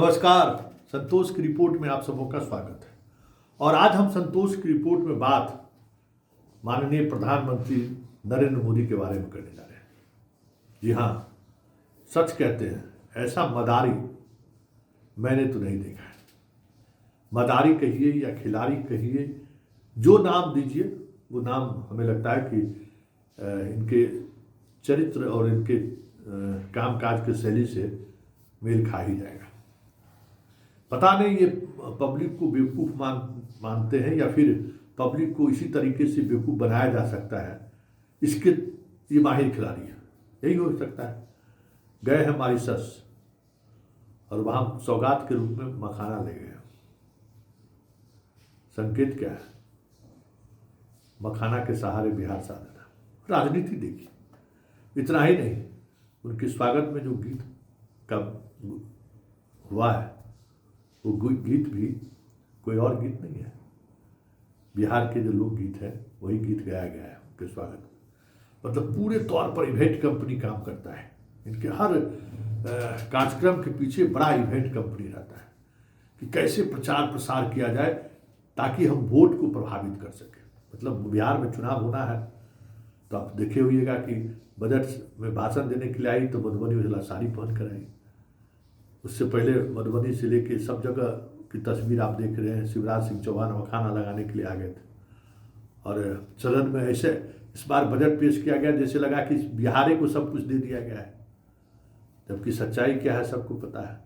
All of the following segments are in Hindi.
नमस्कार। संतोष की रिपोर्ट में आप सबों का स्वागत है। और आज हम संतोष की रिपोर्ट में बात माननीय प्रधानमंत्री नरेंद्र मोदी के बारे में करने जा रहे हैं। जी हाँ, सच कहते हैं, ऐसा मदारी मैंने तो नहीं देखा है। मदारी कहिए या खिलाड़ी कहिए, जो नाम दीजिए वो नाम हमें लगता है कि इनके चरित्र और इनके कामकाज के शैली से मेल खा ही जाएगा। पता नहीं ये पब्लिक को बेवकूफ़ मानते हैं या फिर पब्लिक को इसी तरीके से बेवकूफ़ बनाया जा सकता है। इसके ये माहिर खिलाड़ी है, यही हो सकता है। गए हैं मॉरिशस और वहाँ सौगात के रूप में मखाना ले गए। संकेत क्या है? मखाना के सहारे बिहार साधना। राजनीति देखिए। इतना ही नहीं, उनके स्वागत में जो गीत का हुआ है वो गीत भी कोई और गीत नहीं है। बिहार के जो लोकगीत है वही गीत गाया गया है उनके स्वागत में। मतलब पूरे तौर पर इवेंट कंपनी काम करता है। इनके हर कार्यक्रम के पीछे बड़ा इवेंट कंपनी रहता है कि कैसे प्रचार प्रसार किया जाए ताकि हम वोट को प्रभावित कर सकें। मतलब बिहार में चुनाव होना है तो आप देखे होइएगा कि बजट में भाषण देने के लिए आई तो मधुबनी वाला साड़ी पहन कर आई। उससे पहले मधुबनी से लेके सब जगह की तस्वीर आप देख रहे हैं। शिवराज सिंह चौहान मखाना लगाने के लिए आ गए थे और सदन में ऐसे इस बार बजट पेश किया गया जैसे लगा कि बिहार को सब कुछ दे दिया गया है, जबकि सच्चाई क्या है सबको पता है।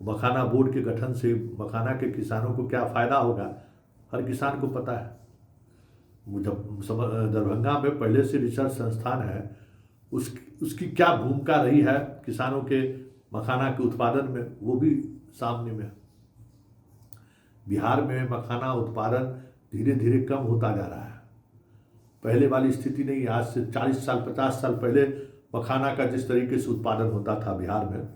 मखाना बोर्ड के गठन से मखाना के किसानों को क्या फ़ायदा होगा हर किसान को पता है। जब दरभंगा में पहले से रिसर्च संस्थान है, उसकी क्या भूमिका रही है किसानों के मखाना के उत्पादन में, वो भी सामने में। बिहार में मखाना उत्पादन धीरे धीरे कम होता जा रहा है। पहले वाली स्थिति नहीं। आज से 40 साल 50 साल पहले मखाना का जिस तरीके से उत्पादन होता था बिहार में,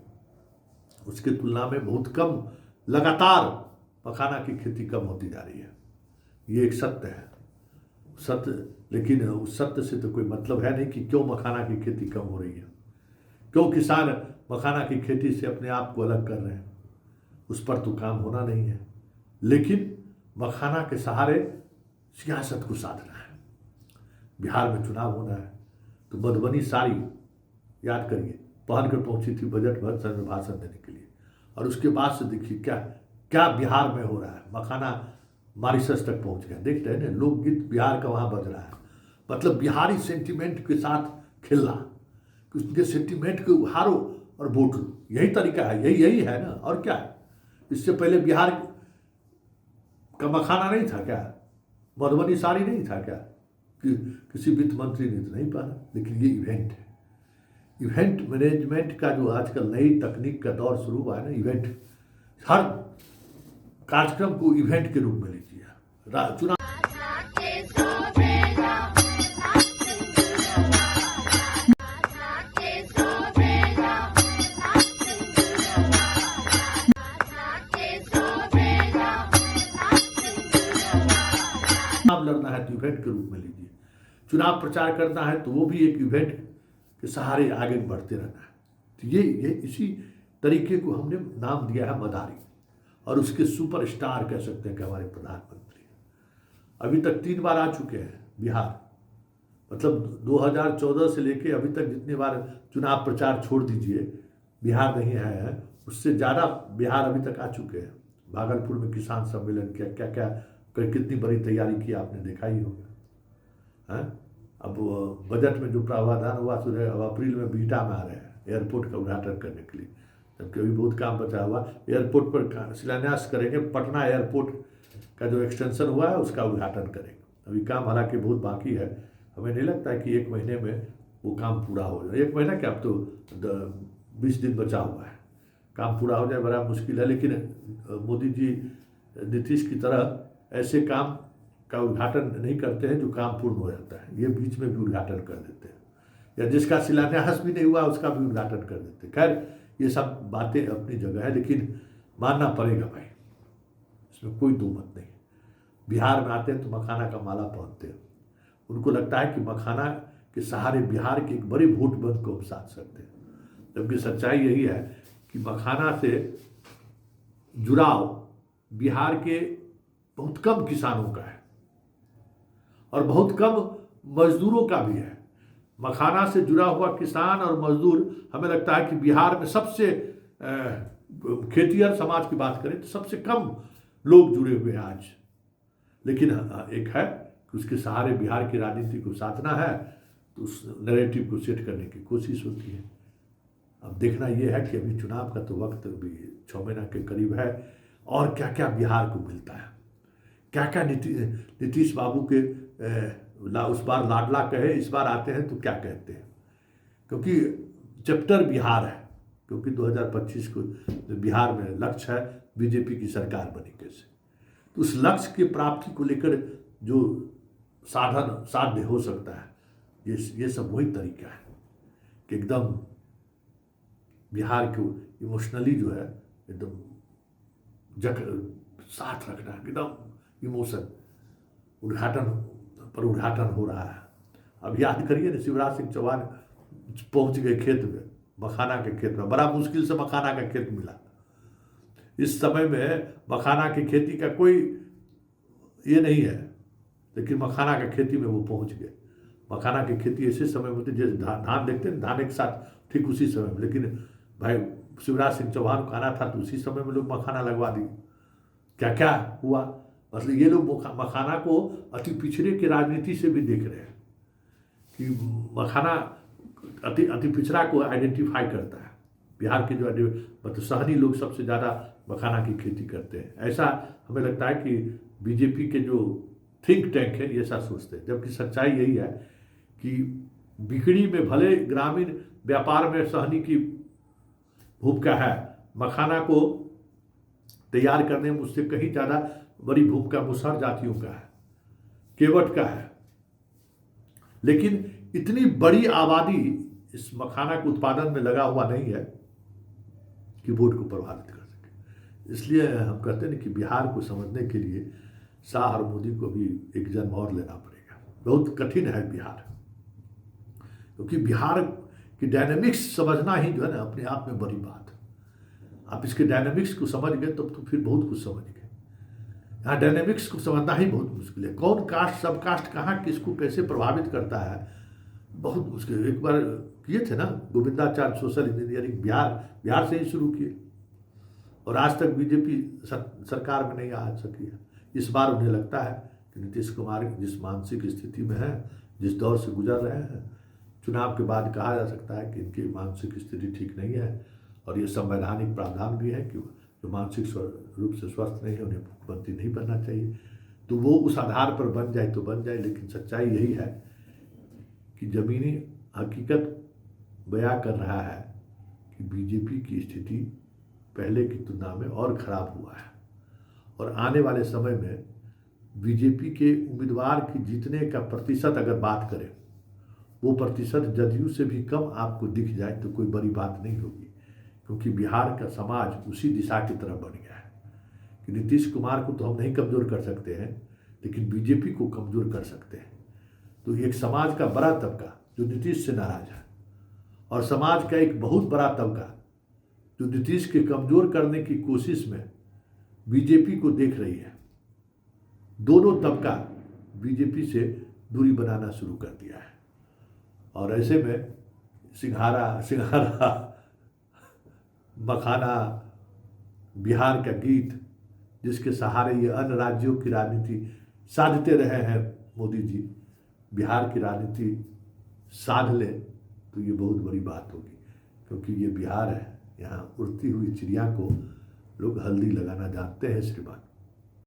उसकी तुलना में बहुत कम, लगातार मखाना की खेती कम होती जा रही है। ये एक सत्य है, सत्य। लेकिन उस सत्य से तो कोई मतलब है नहीं कि क्यों मखाना की खेती कम हो रही है, क्यों किसान मखाना की खेती से अपने आप को अलग कर रहे हैं। उस पर तो काम होना नहीं है। लेकिन मखाना के सहारे सियासत को साधना है। बिहार में चुनाव होना है तो मधुबनी साड़ी याद करिए पहन कर पहुंची थी बजट भाषण में भाषण देने के लिए। और उसके बाद से देखिए क्या क्या बिहार में हो रहा है। मखाना मॉरिशस तक पहुंच गया। देखते हैं ना, लोकगीत बिहार का वहाँ बज रहा है। मतलब बिहारी सेंटिमेंट के साथ खेलना, उसके सेंटिमेंट को हारो और वोट लो, यही तरीका है। यही है ना, और क्या है। इससे पहले बिहार का मखाना नहीं था क्या? मधुबनी साड़ी नहीं था क्या? कि किसी वित्त मंत्री ने तो नहीं पहना। लेकिन ये इवेंट है। इवेंट मैनेजमेंट का जो आजकल नई तकनीक का दौर शुरू हुआ है ना, इवेंट, हर कार्यक्रम को इवेंट के रूप में लीजिए। चुनाव लड़ना है तो इवेंट के रूप में लीजिए। चुनाव प्रचार करना है तो वो भी एक इवेंट के सहारे आगे बढ़ते रहना है। तो ये इसी तरीके को हमने नाम दिया है मदारी। और उसके सुपरस्टार कह सकते हैं कि हमारे प्रधानमंत्री अभी तक 3 बार आ चुके हैं बिहार। मतलब 2014 से लेके अभी तक जितने बार चुनाव प्रचार छोड़ दीजिए बिहार नहीं आए हैं, उससे ज़्यादा बिहार अभी तक आ चुके हैं। भागलपुर में किसान सम्मेलन किया, क्या क्या कितनी बड़ी तैयारी की आपने देखा ही होगा। हैं अब बजट में जो प्रावधान हुआ तो अब अप्रैल में बीटा में आ रहे हैं एयरपोर्ट का उद्घाटन करने के लिए, जबकि अभी बहुत काम बचा हुआ। एयरपोर्ट पर शिलान्यास करेंगे, पटना एयरपोर्ट का जो एक्सटेंशन हुआ है उसका उद्घाटन करेंगे। अभी काम हालांकि बहुत बाकी है। हमें नहीं लगता है कि 1 महीने में वो काम पूरा हो जाए। 1 महीना क्या, अब तो 20 दिन बचा हुआ है। काम पूरा हो जाए बड़ा मुश्किल है। लेकिन मोदी जी नीतीश की तरह ऐसे काम का उद्घाटन नहीं करते हैं जो काम पूर्ण हो जाता है। ये बीच में भी उद्घाटन कर देते हैं, या जिसका शिलान्यास भी नहीं हुआ उसका भी उद्घाटन कर देते हैं। खैर ये सब बातें अपनी जगह है, लेकिन मानना पड़ेगा भाई, इसमें कोई दो मत नहीं। बिहार में आते हैं तो मखाना का माला पहनते हैं। उनको लगता है कि मखाना के सहारे बिहार के एक बड़े वोट बैंक को हम साध सकते हैं, जबकि सच्चाई यही है कि मखाना से जुड़ाव बिहार के बहुत कम किसानों का है और बहुत कम मजदूरों का भी है। मखाना से जुड़ा हुआ किसान और मजदूर, हमें लगता है कि बिहार में सबसे खेतिहर समाज की बात करें तो सबसे कम लोग जुड़े हुए हैं आज। लेकिन एक है कि उसके सहारे बिहार की राजनीति को साधना है, तो उस नैरेटिव को सेट करने की कोशिश होती है। अब देखना यह है कि अभी चुनाव का तो वक्त भी 6 महीना के करीब है, और क्या क्या बिहार को मिलता है, क्या क्या नीतीश बाबू के उस बार लाडला कहे, इस बार आते हैं तो क्या कहते हैं, क्योंकि चैप्टर बिहार है। क्योंकि 2025 को बिहार में लक्ष्य है बीजेपी की सरकार बनी कैसे, तो उस लक्ष्य की प्राप्ति को लेकर जो साधन साध्य हो सकता है, ये सब वही तरीका है कि एकदम बिहार को इमोशनली जो है एकदम साथ रखना, एकदम इमोशन। उद्घाटन हो रहा है। अब याद करिए ना, शिवराज सिंह चौहान पहुंच गए खेत में, मखाना के खेत में। बड़ा मुश्किल से मखाना का खेत मिला। इस समय में मखाना की खेती का कोई ये नहीं है, लेकिन मखाना की खेती में वो पहुंच गए। मखाना की खेती ऐसे समय में होती है जैसे धान देखते हैं, धान एक साथ ठीक उसी समय में। लेकिन भाई शिवराज सिंह चौहान को आना था तो उसी समय में लोग मखाना लगवा दिए। क्या क्या हुआ, मतलब ये लोग मखाना को अति पिछड़े की राजनीति से भी देख रहे हैं कि मखाना अति पिछड़ा को आइडेंटिफाई करता है। बिहार के जो मतलब सहनी लोग सबसे ज़्यादा मखाना की खेती करते हैं। ऐसा हमें लगता है कि बीजेपी के जो थिंक टैंक है ये ऐसा सोचते हैं, जबकि सच्चाई यही है कि बिक्री में भले ग्रामीण व्यापार में सहनी की भूमिका है, मखाना को तैयार करने में उससे कहीं ज़्यादा बड़ी भूमिका मुसहर जातियों का है, केवट का है। लेकिन इतनी बड़ी आबादी इस मखाना के उत्पादन में लगा हुआ नहीं है कि वोट को प्रभावित कर सके। इसलिए हम कहते हैं कि बिहार को समझने के लिए शाह और मोदी को भी एक जन्म और लेना पड़ेगा। बहुत कठिन है बिहार, क्योंकि बिहार की डायनेमिक्स समझना ही जो है ना अपने आप में बड़ी बात। आप इसके डायनेमिक्स को समझ गए तो फिर बहुत कुछ समझ गए। यहाँ डायनेमिक्स को समझना ही बहुत मुश्किल है। कौन कास्ट सब कास्ट कहाँ किसको कैसे प्रभावित करता है, बहुत मुश्किल। एक बार किए थे ना गोविंदाचार्य सोशल इंजीनियरिंग, बिहार से ही शुरू किए, और आज तक बीजेपी सरकार में नहीं आ सकी है। इस बार उन्हें लगता है कि नीतीश कुमार जिस मानसिक स्थिति में है, जिस दौर से गुजर रहे हैं, चुनाव के बाद कहा जा सकता है कि इनकी मानसिक स्थिति ठीक नहीं है, और ये संवैधानिक प्रावधान भी है कि जो मानसिक रूप से स्वस्थ नहीं है उन्हें मुख्यमंत्री नहीं बनना चाहिए। तो वो उस आधार पर बन जाए तो बन जाए, लेकिन सच्चाई यही है कि ज़मीनी हकीकत बयां कर रहा है कि बीजेपी की स्थिति पहले की तुलना में और ख़राब हुआ है, और आने वाले समय में बीजेपी के उम्मीदवार की जीतने का प्रतिशत अगर बात करें, वो प्रतिशत जदयू से भी कम आपको दिख जाए तो कोई बड़ी बात नहीं होगी। क्योंकि बिहार का समाज उसी दिशा की तरफ बढ़ गया है कि नीतीश कुमार को तो हम नहीं कमज़ोर कर सकते हैं, लेकिन बीजेपी को कमज़ोर कर सकते हैं। तो एक समाज का बड़ा तबका जो नीतीश से नाराज है, और समाज का एक बहुत बड़ा तबका जो नीतीश के कमज़ोर करने की कोशिश में बीजेपी को देख रही है, दोनों तबका बीजेपी से दूरी बनाना शुरू कर दिया है। और ऐसे में सिंघारा मखाना बिहार का गीत, जिसके सहारे ये अन्य राज्यों की राजनीति साधते रहे हैं मोदी जी, बिहार की राजनीति साध ले तो ये बहुत बड़ी बात होगी। क्योंकि ये बिहार है, यहाँ उड़ती हुई चिड़िया को लोग हल्दी लगाना जानते हैं। श्रीमान।